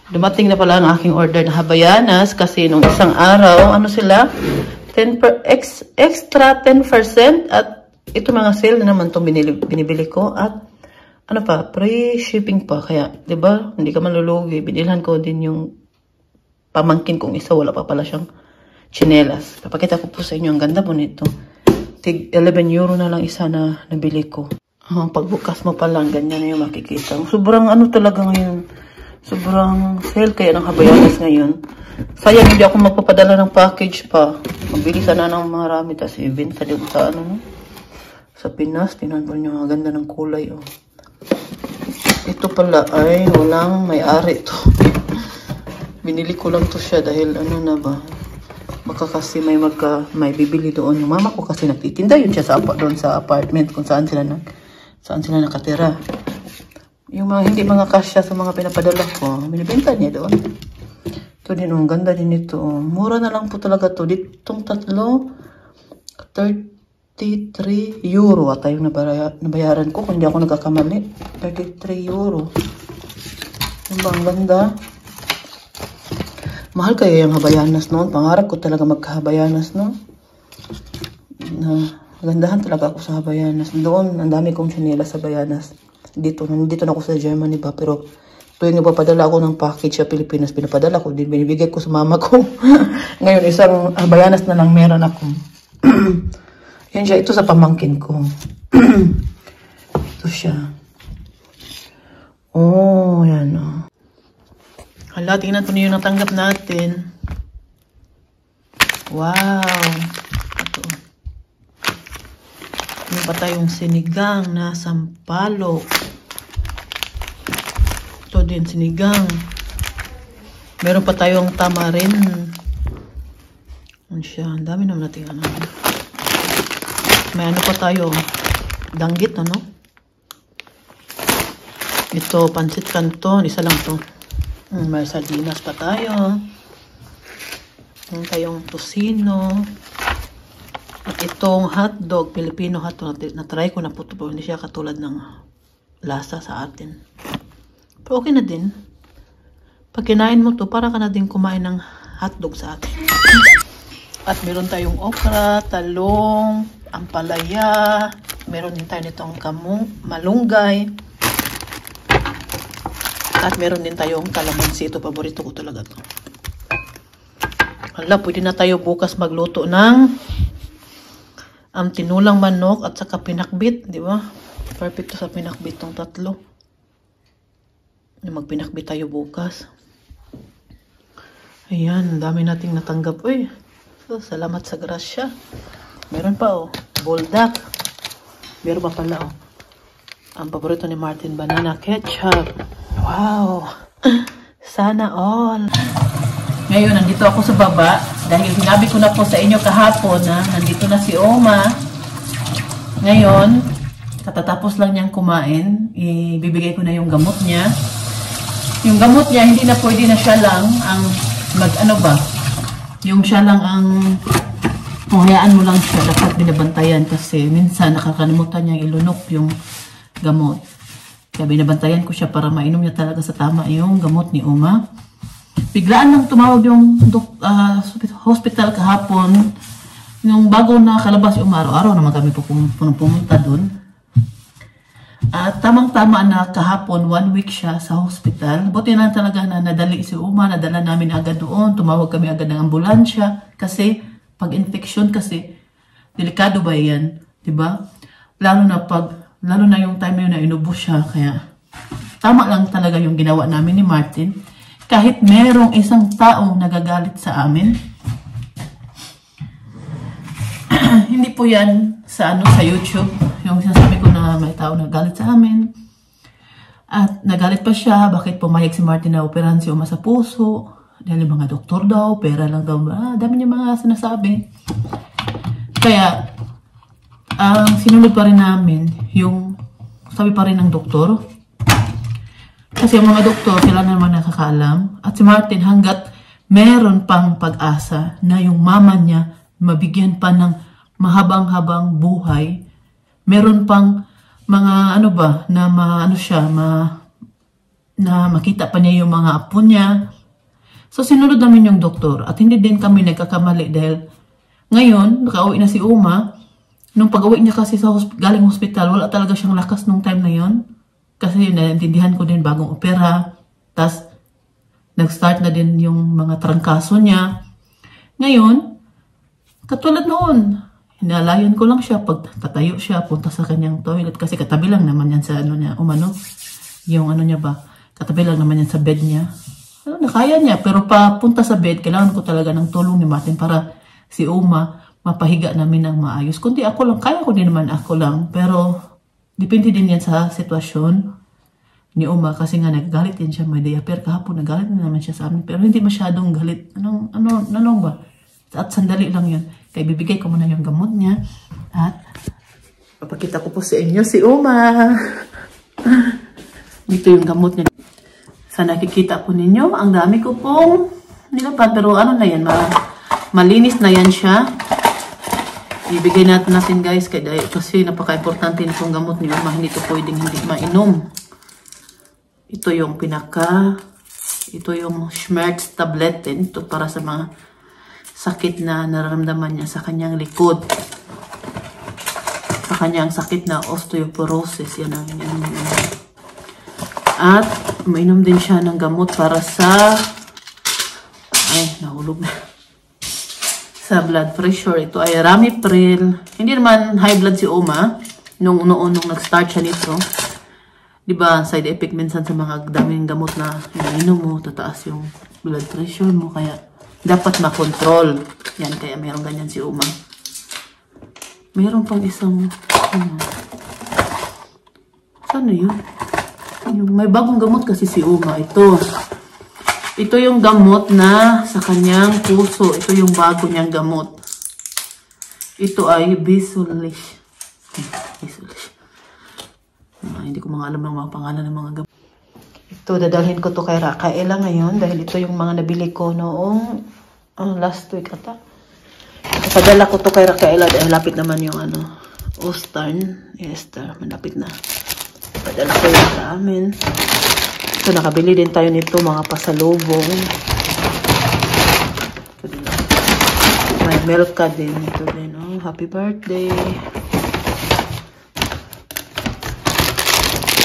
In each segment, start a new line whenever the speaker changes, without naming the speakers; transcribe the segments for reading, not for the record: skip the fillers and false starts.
Dumating na pala ang aking order na Havaianas kasi nung isang araw, ano sila? Extra 10% at ito mga sale na naman itong binibili ko at ano pa, free shipping pa. Kaya, di ba, hindi ka malulugi. Binilhan ko din yung pamangkin kong isa. Wala pa pala siyang chinelas. Papakita ko po sa inyo. Ang ganda po nito. Tig 11 euro na lang isa na nabili ko. Pagbukas mo pa lang, ganyan na yung makikita. Sobrang ano talaga ngayon. Sobrang sale kaya ng Havaianas ngayon. Sayang hindi ako magpapadala ng package pa. Mabili sana ng marami. Tapos ibenta din sa ano, no? Sa Pinas. Tingnan po nyo. Ang ganda ng kulay, oh. Ito pala ay walang may-ari to. Binili ko lang to siya dahil ano na ba. Baka kasi may bibili doon. Yung mama ko kasi nagtitinda yun siya doon sa apartment kung saan sila nakatira. Yung mga hindi mga kasya sa mga pinapadala ko, binibenta niya doon. Ito din, ang ganda din ito. Mura na lang po talaga to. Ditong tatlo, 33 euro ata yung nabayaran ko kung hindi ako nagkakamali. 33 euro. Yung bang ganda. Mahal kaya yung Havaianas noon. Pangarap ko talaga magka-Havaianas noon. Gandahan talaga ako sa Havaianas. Doon, ang dami kong chinelas sa Havaianas. Dito na ako sa Germany ba. Pero tuwing napapadala ako ng package sa Pilipinas, pinapadala ko din. Binibigay ko sa mama ko. Ngayon, isang Havaianas na lang meron ako. Yan siya. Ito sa pamangkin ko. Ito siya. Oh, yan o. Hala, tingnan ko niyo yung natanggap natin. Wow. Ito. Ano pa tayong sinigang na sampalok. Ito din, sinigang. Meron pa tayong tamarin. Ano siya? Ang dami naman natin ano. May ano pa tayo, danggit, ano? Ito, pansit canton, isa lang to. May sardinas pa tayo. Meron tayong tosino. At itong hotdog, Filipino hotdog, na-try ko na po ito. Hindi siya katulad ng lasa sa atin. Pero okay na din. Pag kinain mo to, para ka na din kumain ng hotdog sa atin. At meron tayong okra, talong, ampalaya, meron din tayo nitong malunggay, at meron din tayong kalamansi. Ito, paborito ko talaga to. Hala, pwede na tayo bukas magluto ng tinulang manok at saka pinakbit, di ba? Perfect to sa pinakbit tong tatlo. Magpinakbit tayo bukas. Ayan, dami nating natanggap. Uy, so, salamat sa grasya. Meron pa, oh. Buldak. Meron pa pala, oh. Ang paborito ni Martin, banana ketchup. Wow. Sana all. Ngayon, nandito ako sa baba. Dahil sinabi ko na po sa inyo kahapon na nandito na si Oma. Ngayon, katatapos lang niyang kumain. Ibibigay ko na yung gamot niya. Yung gamot niya, hindi na pwede na siya lang ang yung siya lang ang hayaan mo lang siya, dapat binabantayan kasi minsan nakakalimutan niya ilunok yung gamot. Kaya binabantayan ko siya para mainom niya talaga sa tama yung gamot ni Oma. Biglaan lang tumawag yung hospital kahapon. Yung bago na kalabas yung araw-araw naman kami pumunta doon. At tamang-tama na kahapon, 1 week siya sa hospital. Buti na talaga na nadali si Uma, nadala namin agad doon. Tumawag kami agad ng ambulansya. Kasi, pag infection kasi, delikado ba yan? Diba? Lalo na yung time na inubos siya. Kaya, tama lang talaga yung ginawa namin ni Martin. Kahit merong isang taong nagagalit sa amin. Hindi po yan sa YouTube. Yung sinasabi ko na may tao nagalit sa amin. At nagalit pa siya. Bakit pumayag si Martin na operahan si Uma sa puso? Dahil mga doktor daw, pera lang daw. Dami niya mga sinasabi. Kaya, sinunod pa rin namin yung sabi pa rin ng doktor. Kasi yung mga doktor, sila naman nakakaalam. At si Martin, hanggat meron pang pag-asa na yung mama niya mabigyan pa ng mahabang-habang buhay, meron pang mga na makita pa niya yung mga apo niya. So, sinunod namin yung doktor at hindi din kami nagkakamali dahil ngayon, nakauwi na si Uma. Nung pag-uwi niya kasi sa galing hospital, wala talaga siyang lakas nung time na yon. Kasi naintindihan ko din bagong opera. Tapos, nag-start na din yung mga trangkaso niya. Ngayon, katulad noon, hinalayan ko lang siya pag tatayo siya, punta sa kanyang toilet. Kasi katabi lang naman yan sa ano niya, yung ano niya ba, katabi lang naman yan sa bed niya. Nakaya niya, pero papunta sa bed, kailangan ko talaga ng tulong ni Martin para si Uma mapahiga namin ng maayos. Kundi ako lang, kaya ko din naman ako lang, pero depende din yan sa sitwasyon ni Uma kasi nga nagagalit din siya, may diaper kahapon, nagalit na naman siya sa amin, pero hindi masyadong galit. Ano ba? At sandali lang yun. Kaya bibigay ko muna yung gamot niya at papakita ko po sa inyo si Uma. Dito yung gamot niya. Sa nakikita po ninyo, ang dami ko pong nilapad. Pero ano na yan, malinis na yan siya. Ibigay natin guys, kasi napaka-importante nitong gamot ni Uma. Hindi ito pwedeng hindi mainom. Ito yung ito yung Schmerz tabletin. Ito para sa mga sakit na nararamdaman niya sa kanyang likod. Sa kanyang sakit na osteoporosis. Yan ang at mainom din siya ng gamot para sa nahulog na. Sa blood pressure. Ito ay Ramipril. Hindi naman high blood si Uma. Nung nag-start siya nito. Diba, side effect minsan sa mga daming gamot na iniinom mo, tataas yung blood pressure mo. Kaya dapat makontrol. Yan, kaya mayroong ganyan si Uma. Mayroon pang isang sana yun? May bagong gamot kasi si Uma. Ito yung gamot na sa kanyang puso. Ito yung bago niyang gamot. Ito ay Bisolish. Hindi ko mga alam ng mga pangalan ng mga gamot. Ito, dadalhin ko to kay Raquela ngayon dahil ito yung mga nabili ko noong last week ata. Ipadala ko to kay Raquela dahil lapit naman yung Esther, malapit na. Padala ko yun sa amin. So, nakabili din tayo nito, mga pasalubong. May milk ka din. Ito din, happy birthday.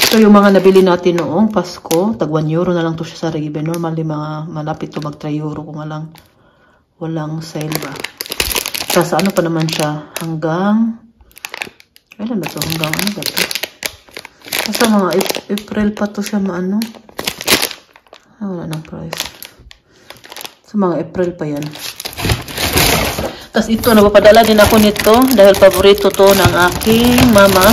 Ito yung mga nabili natin noong Pasko. Tag 1 euro na lang to siya sa Ribe. Normally, mga malapit to mag 3 euro kung walang sale ba. Tapos, ano pa naman siya? Hanggang, kailan ba to? Hanggang ano ba to? Basta mga April pa to siya wala ng price. Sa mga April pa yan. Tapos ito, napapadala din ako nito dahil paborito to ng aking mama.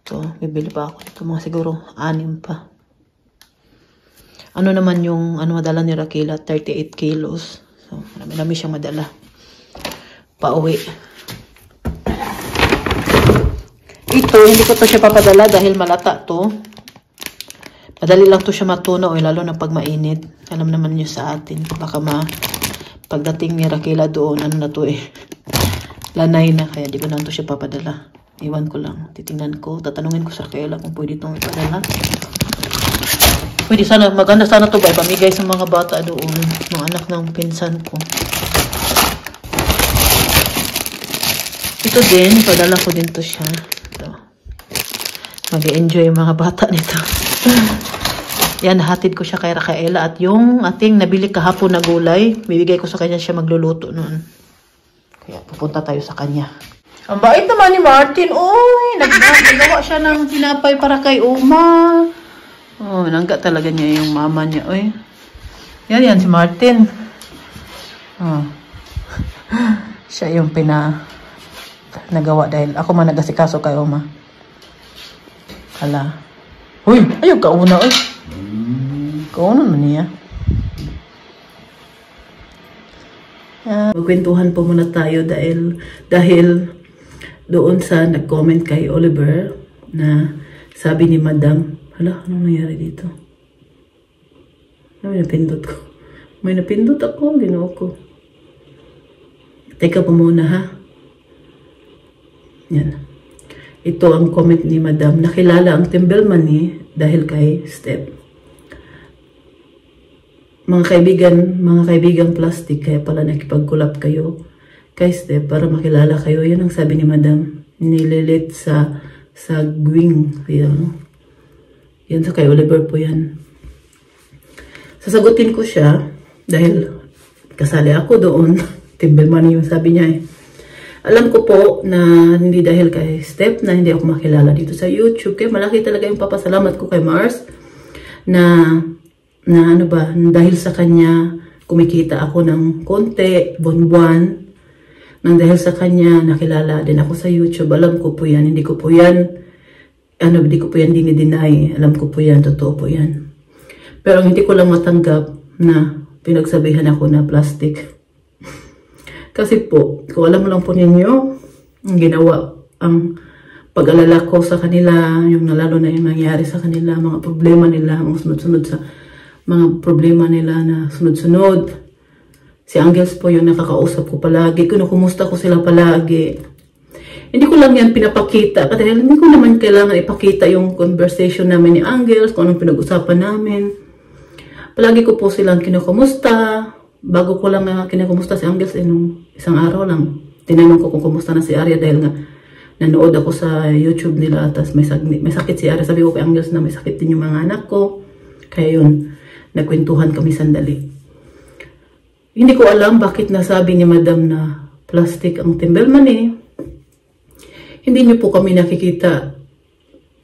Ito, bibili pa ako nito. Mga siguro 6 pa. Ano naman yung madala ni Raquela? 38 kilos. So, marami siyang madala. Pauwi. Ito, hindi ko to siya papadala dahil malata to. Madali lang to siya matunaw, lalo na pag mainit. Alam naman niyo sa atin. Baka pagdating ni Raquela doon, na to lanay na. Kaya di ko na to siya papadala. Iwan ko lang. Titingnan ko. Tatanungin ko sa Raquela kung pwede itong ipadala. Pwede sana, maganda sana to ba? Ipamigay sa mga bata doon. Mga anak ng pinsan ko. Ito din, ipadala ko din to siya. Mag-enjoy yung mga bata nito. Yan, hatid ko siya kay Raquela. At yung ating nabili kahapon na gulay, bibigay ko sa kanya siya magluluto noon. Kaya pupunta tayo sa kanya. Ang bait naman ni Martin. Uy, nagawa siya ng tinapay para kay Uma. Oh, nangga talaga niya yung mama niya. Uy. Yan si Martin. Oh. Siya yung nagawa dahil ako man nagasikaso kay Uma. Hala. Uy, ayaw kauna, uy. Kauna man niya. Magkwentuhan po muna tayo dahil doon sa nag-comment kay Oliver na sabi ni Madam, hala, anong nangyari dito? May napindot ko. May napindot ako, ginoo ko. Teka po muna ha. Yan. Ito ang comment ni Madam. Nakilala ang Timberman dahil kay Steph. mga kaibigan plastic, kaya pala nakipag-collab kayo kay Steph para makilala kayo. Yun ang sabi ni Madam. Nililit sa Gwing. Yan sa kay Oliver po yan. Sasagutin ko siya dahil kasali ako doon. Timbelman yung sabi niya eh. Alam ko po na hindi dahil kay Steph na hindi ako makilala dito sa YouTube. Kaya malaki talaga yung papasalamat ko kay Mars na ano ba, dahil sa kanya kumikita ako ng konti, buwan-buwan. Nang dahil sa kanya, nakilala din ako sa YouTube. Alam ko po yan, hindi ko po yan dinideny. Alam ko po yan, totoo po yan. Pero hindi ko lang matanggap na pinagsabihan ako na plastic. Kasi po, kung alam mo lang po ninyo, ang ginawa, ang pag-alala ko sa kanila, yung lalo na yung nangyari sa kanila, mga problema nila, mga sunod-sunod sa mga problema nila na sunod-sunod. Si Angels po yung nakakausap ko palagi. Kumusta ko sila palagi. Hindi ko lang yan pinapakita. Kasi hindi ko naman kailangan ipakita yung conversation namin ni Angels, kung anong pinag-usapan namin. Palagi ko po silang kinukumusta. Bago ko lang kinukumusta si Angels, nung isang araw lang, tinanong ko kung kumusta na si Arya dahil nga nanood ako sa YouTube nila. Tapos may sakit si Arya. Sabi ko kay Angels na may sakit din yung mga anak ko. Kaya yun, nagkwentuhan kami sandali. Hindi ko alam bakit nasabi ni Madam na plastic ang Timberman eh. Hindi niyo po kami nakikita.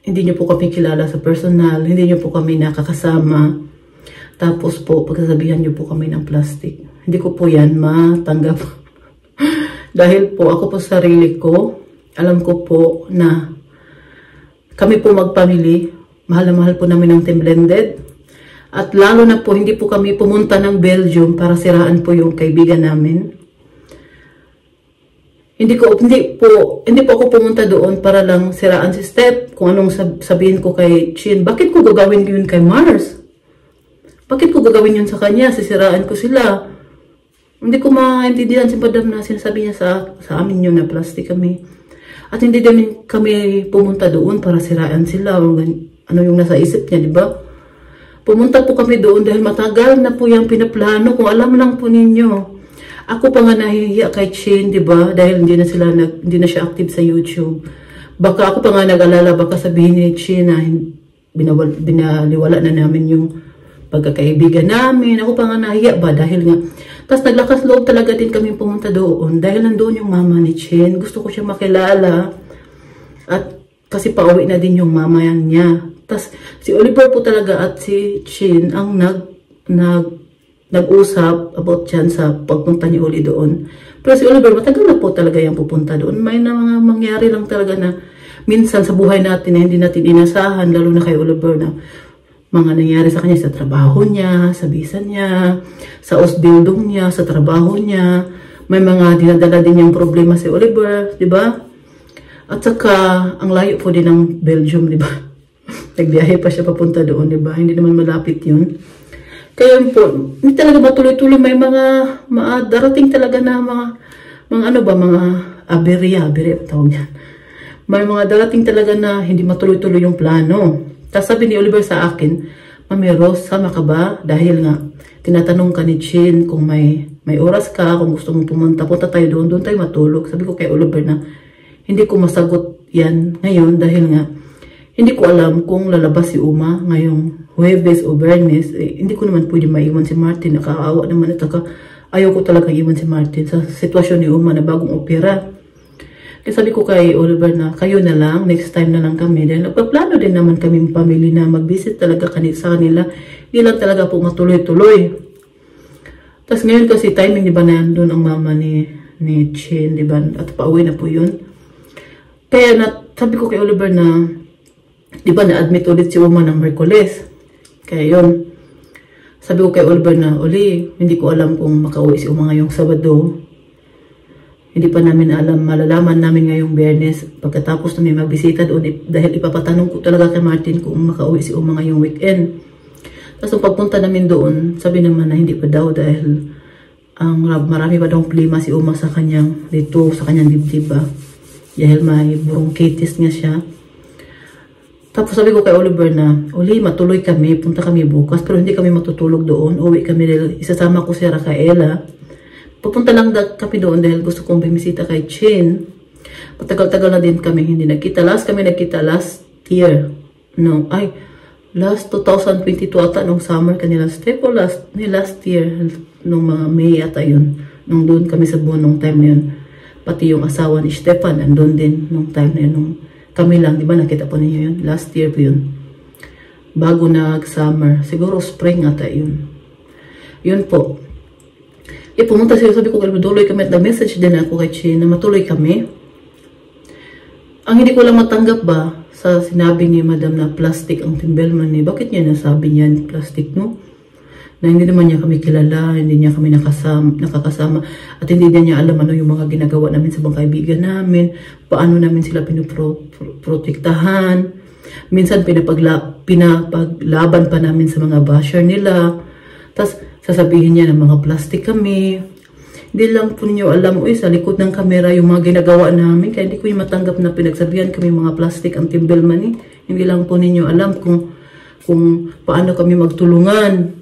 Hindi niyo po kami kilala sa personal. Hindi niyo po kami nakakasama. Tapos po, pagsasabihan niyo po kami ng plastic. Hindi ko po yan matanggap. Dahil po ako po sa sarili ko, alam ko po na kami po magpamili. Mahal na mahal po namin ang Team Blended. At lalo na po, hindi po kami pumunta ng Belgium para siraan po yung kaibigan namin. Hindi po ako pumunta doon para lang siraan si Steph. Kung anong sabihin ko kay Chin. Bakit ko gagawin yun kay Mars? Bakit ko gagawin yun sa kanya? Sisiraan ko sila. Hindi ko maintindihan si Madam na sinasabi niya sa amin yun na plastic kami. At hindi din kami pumunta doon para siraan sila. Ano yung nasa isip niya, di ba? Pumunta po kami doon dahil matagal na po yung pinaplano. Kung alam lang po ninyo. Ako pa nga nahihiya kay Chin, di ba? Dahil hindi na siya active sa YouTube. Baka ako pa nga nag-alala, baka sabihin ni Chin na binaliwala na namin yung pagkakaibigan namin. Ako pa nga nahihiya ba? Dahil nga. Tapos naglakas loob talaga din kami pumunta doon. Dahil nandoon yung mama ni Chin. Gusto ko siya makilala. At kasi pauwi na din yung mama niya. Tapos, si Oliver po talaga at si Chin ang nag-usap about dyan sa pagpunta ni Oli doon. Pero si Oliver, matagal na po talaga yung pupunta doon. May na mga mangyari lang talaga na minsan sa buhay natin na hindi natin inasahan, lalo na kay Oliver na mga nangyari sa kanya sa trabaho niya, sa bisan niya, sa osbildong niya, sa trabaho niya. May mga dinadala din yung problema si Oliver, di ba? At saka, ang layo po din ng Belgium, di ba? Nagbiyahe pa siya papunta doon, di ba? Hindi naman malapit yun. Kaya po, hindi talaga matuloy-tuloy. May mga darating talaga na mga aberya tawag yan. May mga darating talaga na hindi matuloy-tuloy yung plano. Tapos sabi ni Oliver sa akin, Mami Rose, sama ka ba? Dahil nga, tinatanong ka ni Chin kung may oras ka, kung gusto mong pumunta, punta tayo doon tayo matulog. Sabi ko kay Oliver na, hindi ko masagot yan ngayon dahil nga, hindi ko alam kung lalabas si Uma ngayong Huwebes o Bernes. Hindi ko naman pwede maiwan si Martin. Nakakaawa naman at ayaw ko talaga iwan si Martin sa sitwasyon ni Uma na bagong opera. Kaya sabi ko kay Oliver na kayo na lang, next time na lang kami. Dahil nagpaplano din naman kami pamilya na mag-visit talaga sa kanila. Hindi lang talaga po matuloy-tuloy. Tapos ngayon kasi timing, di ba, na doon ang mama ni Chin, di ba? At pauwi na po yun. Kaya sabi ko kay Oliver na di ba na-admit ulit si Uma ng Merkules. Kaya yun. Sabi ko kay Oliver na, Oli, hindi ko alam kung makauwi si Uma ngayong Sabado. Hindi pa namin alam, malalaman namin ngayong Biyernes. Pagkatapos namin magbisita doon, dahil ipapatanong ko talaga kay Martin kung makauwi si Uma ngayong weekend. Tapos pagpunta namin doon, sabi naman na hindi pa daw dahil marami pa daw klima si Uma sa kanyang dibdib ba. Dahil may bronchitis nga siya. Tapos sabi ko kay Oliver na, Oli, matuloy kami, punta kami bukas, pero hindi kami matutulog doon. Uwi kami dahil isasama ko si Rafaela. Pupunta lang kami doon dahil gusto kong bimisita kay Chin. Patagal-tagal na din kami hindi nagkita. Last kami nagkita last year. No, last 2022 ata nung summer kanila stay po last year nung mga May ata yun. Nung doon kami sa buwan nung time na yun. Pati yung asawa ni Stefan nandun din nung time na yun. Nung kami lang, di ba nakita po ninyo yun? Last year po yun. Bago nag-summer. Siguro spring ata yun. Yun po. Pumunta siya, sabi ko, duloy kami at na-message din ako kay Chin na matuloy kami. Ang hindi ko lang matanggap ba sa sinabi ni Madam na plastic ang Team Bellman ni, bakit niya nasabi niyan plastic, no? Na hindi naman niya kami kilala, hindi niya kami nakakasama, at hindi din niya alam ano yung mga ginagawa namin sa mga kaibigan namin, paano namin sila pinoprotektahan. Minsan pinapaglaban pa namin sa mga basher nila. Tapos sasabihin niya na mga plastic kami. Hindi lang po ninyo alam, sa likod ng kamera yung mga ginagawa namin. Kaya hindi ko yung matanggap na pinagsabihan kami mga plastic ang Team Bellman. Hindi lang po ninyo alam kung paano kami magtulungan.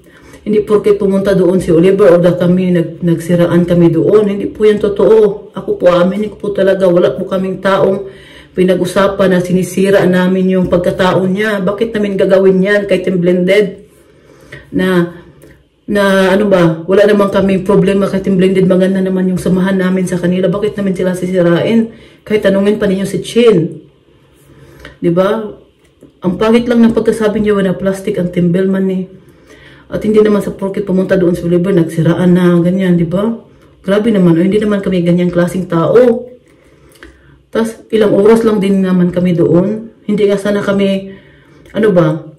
Hindi porke pumunta doon si Oliver o kami nagsiraan kami doon. Hindi po yan totoo. Ako po, amin ko po talaga. Wala po kaming taong pinag-usapan na sinisira namin yung pagkatao niya. Bakit namin gagawin yan kay Team Blended? Na ano ba, wala naman kami problema kay Team Blended. Maganda naman yung samahan namin sa kanila. Bakit namin sila sisirain? Kahit tanungin pa ninyo si Chin. Diba? Ang pangit lang ng pagkasabi niyo na plastic ang Team Bellman ni. At hindi naman sa porket pumunta doon sa Oliver, nagsiraan na, ganyan, di ba? Grabe naman, hindi naman kami ganyang klaseng tao. Tapos, ilang oras lang din naman kami doon. Hindi nga sana kami,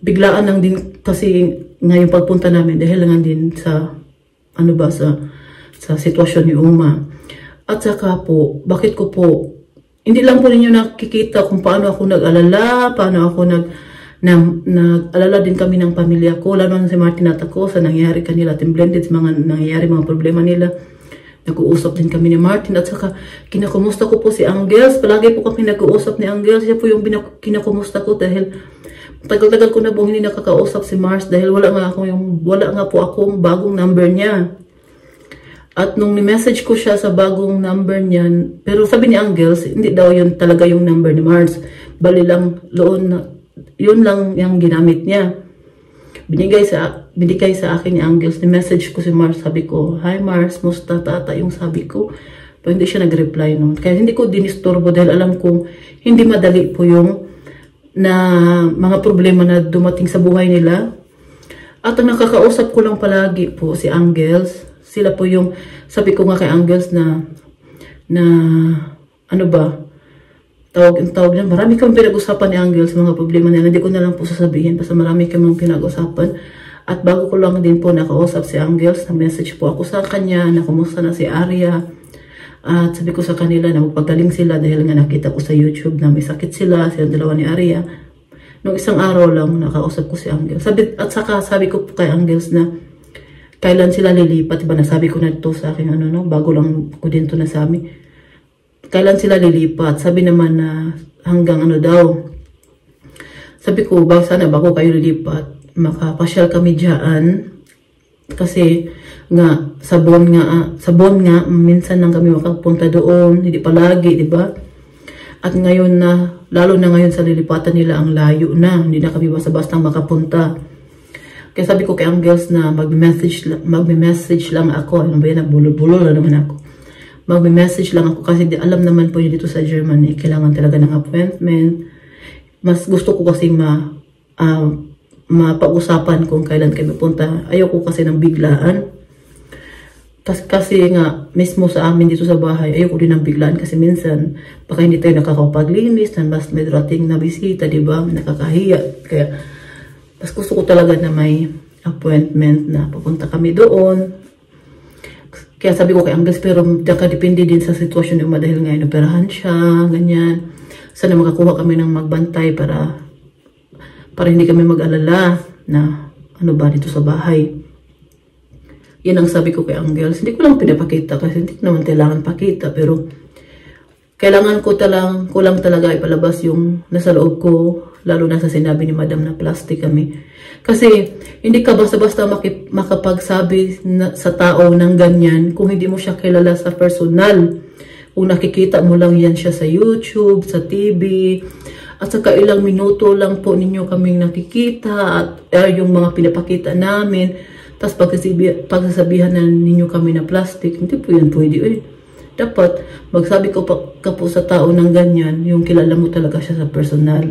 biglaan lang din kasi ngayong pagpunta namin dahil lang din sa, sa sitwasyon ni Uma. At saka po, bakit ko po, hindi lang po ninyo nakikita kung paano ako nag-alala, paano ako nag-alala din kami ng pamilya ko, lalo na si Martin at ako sa nangyayari kanila, Team Blended, mga nangyayari mga problema nila. Nag-uusap din kami ni Martin at saka kinakumusta ko po si Angels. Palagi po kami nag-uusap ni Angels. Siya po yung kinakumusta ko dahil tagal-tagal ko na po hindi nakakausap si Mars dahil wala nga po akong bagong number niya. At nung ni-message ko siya sa bagong number niyan, pero sabi ni Angels, hindi daw yun talaga yung number ni Mars. Bali lang yun lang yung ginamit niya. Binigay sa akin ni Angels, ni-message ko si Mars, sabi ko, "Hi Mars, musta tata?" yung sabi ko. Pero hindi siya nag-reply noon. Kaya hindi ko dinisturbo dahil alam kong hindi madali po yung na mga problema na dumating sa buhay nila. At ang nakakausap ko lang palagi po si Angels. Sila po yung, sabi ko nga kay Angels na tawag niya, marami kang pinag-usapan ni Angels mga problema nila. Hindi ko na lang po sasabihin basta marami kang pinag-usapan. At bago ko lang din po nakausap si Angels, na-message po ako sa kanya na kumusta na si Arya. At sabi ko sa kanila na magpagaling sila dahil nga nakita ko sa YouTube na may sakit sila dalawa ni Arya. Nung isang araw lang nakausap ko si Angels. Sabi ko po kay Angels na kailan sila lilipat. Diba nasabi ko na ito sa akin bago lang ko din ito nasabi. Kailan sila lilipat? Sabi naman na hanggang daw. Sabi ko, sana bago kayo lilipat, makapasyal kami dyan. Kasi nga, sa Bon nga, minsan lang kami makapunta doon. Hindi palagi, di ba? At ngayon na, lalo na ngayon sa lilipatan nila, ang layo na. Hindi na kami basta-basta makapunta. Kaya sabi ko kay Angels na magme-message lang ako. Ano ba yan? Bulol-bulol na naman ako. Magme-message lang ako kasi alam naman po yun dito sa Germany, kailangan talaga ng appointment. Mas gusto ko kasi mapag-usapan kung kailan kayo pupunta. Ayoko kasi ng biglaan. Kasi nga, mismo sa amin dito sa bahay, ayoko din ng biglaan kasi minsan, baka hindi tayo nakakapaglinis, mas may darating na bisita, diba? Nakakahiya. Kaya, mas gusto ko talaga na may appointment na pupunta kami doon. Kaya sabi ko kay Angels, pero depende din sa sitwasyon ni Uma dahil ngayon operahan siya, ganyan. Sana makakuha kami ng magbantay para hindi kami mag-alala na dito sa bahay. Yan ang sabi ko kay Angels. Hindi ko lang pinapakita kasi hindi ko naman kailangan pakita, pero kailangan ko lang talaga ipalabas yung nasa loob ko lalo na sa sinabi ni Madam na plastic kami. Kasi hindi ka basta-basta makapagsabi sa tao ng ganyan kung hindi mo siya kilala sa personal. Kung nakikita mo lang yan siya sa YouTube, sa TV, at saka ilang minuto lang po ninyo kaming nakikita at yung mga pinapakita namin, tapos pagsasabihan na ninyo kami na plastic, hindi po yan pwede. Dapat magsabi ka po sa tao ng ganyan, yung kilala mo talaga siya sa personal.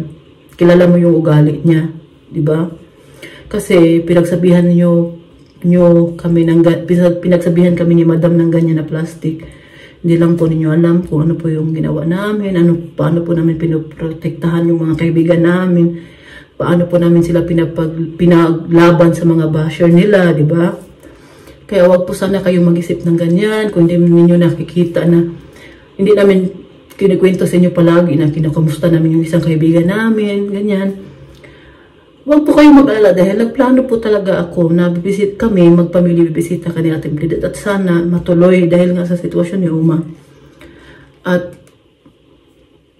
Kilala mo yung ugali niya, di ba? Kasi pinagsabihan pinagsabihan kami ni Madam ng ganyan na plastic. Hindi lang po ninyo alam kung ano po yung ginawa namin, paano po namin pinoprotektahan yung mga kaibigan namin, paano po namin sila pinaglaban sa mga basher nila, di ba? Kaya wag po sana kayong mag-isip ng ganyan, kung hindi ninyo nakikita na, hindi namin kinikwento sa inyo palagi na kinakamusta namin yung isang kaibigan namin, ganyan. Wag po kayong mag-alala dahil nagplano po talaga ako na bibisit kami, magpamilya, bibisita ka ni Ate Bridget at sana matuloy dahil nga sa sitwasyon ni Uma. At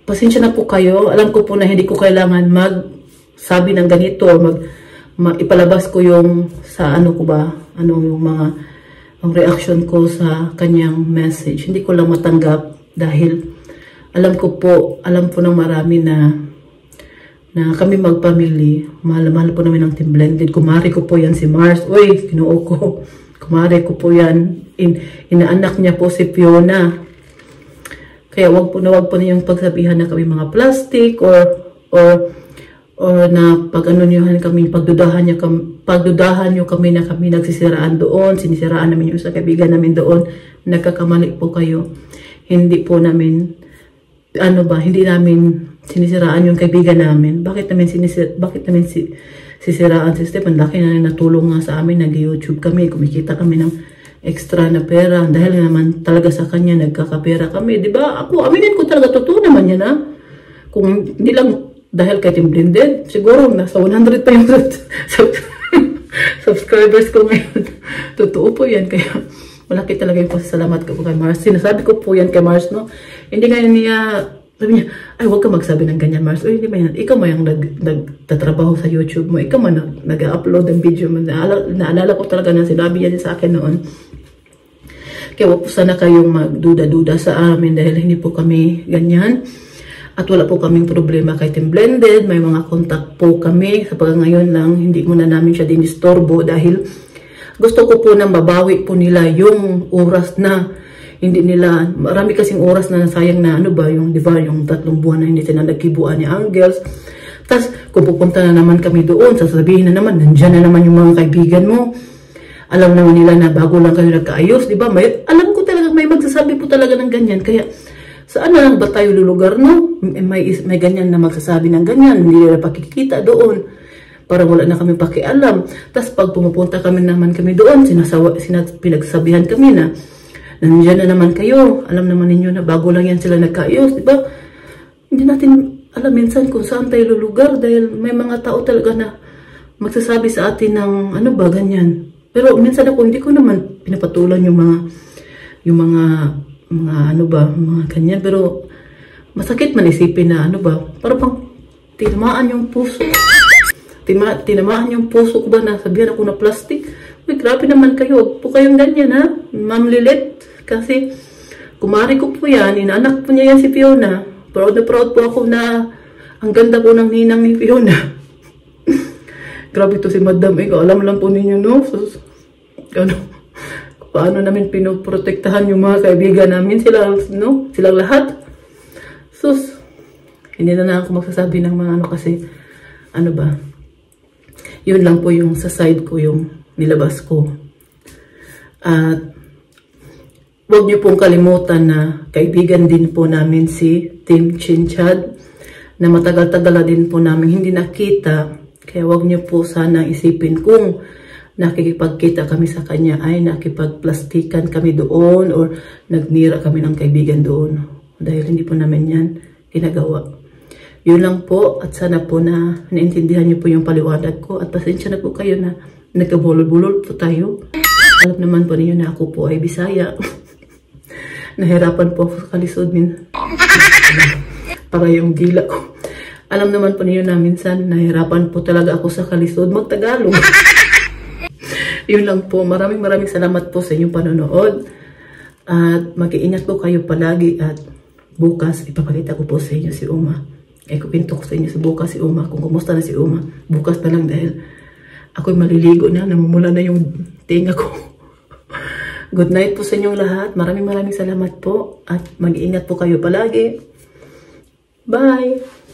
pasensya na po kayo, alam ko po na hindi ko kailangan magsabi ng ganito or ipalabas ko yung sa yung mga ang reaction ko sa kanyang message. Hindi ko lang matanggap dahil alam po ng marami na kami magpamilya, mahal po namin ang Team Blended. Kumari ko po yan si Mars. Uy, kinuo ko. Kumari ko po yan. Inaanak niya po si Fiona. Kaya wag po na yung pagsabihan na kami mga plastic or na pagdudahan nyo kami na kami nagsisiraan doon, sinisiraan namin yung sa kaibigan namin doon. Nagkakamali po kayo. Hindi po namin, hindi namin sinisiraan yung kaibigan namin. Bakit namin sisiraan si Stephen? Laki na natulong nga sa amin, nag-YouTube kami, kumikita kami ng extra na pera. Dahil naman talaga sa kanya, nagkakapera kami. Diba? Ako, aminin ko talaga, totoo naman yan ha. Kung hindi lang dahil kay Team Blended, siguro nasa 100 pa yung subscribers ko ngayon. Totoo po yan. Kaya malaki talaga yung pasasalamat ko kay Mars. Sinasabi ko po yan kay Mars, no? Hindi nga niya, sabi niya, ay, huwag ka magsabi ng ganyan, Mars. Uy, hindi ba yan? Ikaw mo yung nagtatrabaho sa YouTube mo. Ikaw mo nag-upload ng video mo. Naalala ko talaga na sinabi yan sa akin noon. Kaya huwag po sana kayong magduda-duda sa amin dahil hindi po kami ganyan. At wala po kaming problema kay Team Blended. May mga contact po kami. Sa ngayon lang, hindi muna namin siya dinistorbo dahil gusto ko po na mabawi po nila yung oras na hindi nila, marami kasing oras na nasayang na yung, di ba, yung 3 buwan na hindi sila nagkibuan ni Angels. Tapos, kung pupunta na naman kami doon, sasabihin na naman, nandyan na naman yung mga kaibigan mo. Alam naman nila na bago lang kayo nagkaayos, di ba? Alam ko talaga, may magsasabi po talaga ng ganyan. Kaya, saan na lang ba tayo lulugar, no? May ganyan na magsasabi ng ganyan, hindi nila pakikita doon. Parang wala na kami pakialam. Tapos, pag pumupunta naman kami doon, pinagsabihan kami na, nandiyan na naman kayo. Alam naman ninyo na bago lang yan sila nagkaayos, di ba? Hindi natin alam minsan kung saan tayo lulugar dahil may mga tao talaga na magsasabi sa atin ng ganyan. Pero minsan ako hindi ko naman pinapatulan yung mga ganyan. Pero masakit man isipin na parang pang tinamaan yung puso. Tinamaan yung puso ko ba na sabihan ako na plastic? Uy, grabe naman kayo. Huwag po kayong ganyan ha. Ma'am Lilet. Kasi, kumari ko po yan, inaanak po niya yan si Fiona. Proud na proud po ako na ang ganda po ng ninang ni Fiona. Grabe to si Madam. Alam lang po ninyo, no? Paano namin pinoprotektahan yung mga kaibigan namin. Silang lahat. Sus, hindi na ako magsasabi ng mga kasi, yun lang po yung sa side ko, yung nilabas ko. At, huwag niyo pong kalimutan na kaibigan din po namin si Team Chinchad na matagal-tagal din po namin hindi nakita. Kaya huwag niyo po sana isipin kung nakikipagkita kami sa kanya ay nakipagplastikan kami doon or nagnira kami ng kaibigan doon. Dahil hindi po namin yan ginagawa. Yun lang po at sana po na naintindihan niyo po yung paliwanag ko at pasensya na po kayo na nagkabulol-bulol po tayo. Alam naman po ninyo na ako po ay Bisaya. Nahirapan po ako sa kalisod min. Para yung gila ko. Alam naman po niyo na minsan nahirapan po talaga ako sa kalisod magtagalog. Yun lang po. Maraming salamat po sa inyong panonood. At mag-iingat po kayo palagi at bukas ipapakita ko po sa inyo si Uma. Kupinto ko sa inyo sa bukas si Uma. Kung kumusta na si Uma. Bukas na lang dahil ako'y maliligo na. Namumula na yung tinga ko. Good night po sa inyong lahat. Maraming salamat po. At mag-iingat po kayo palagi. Bye!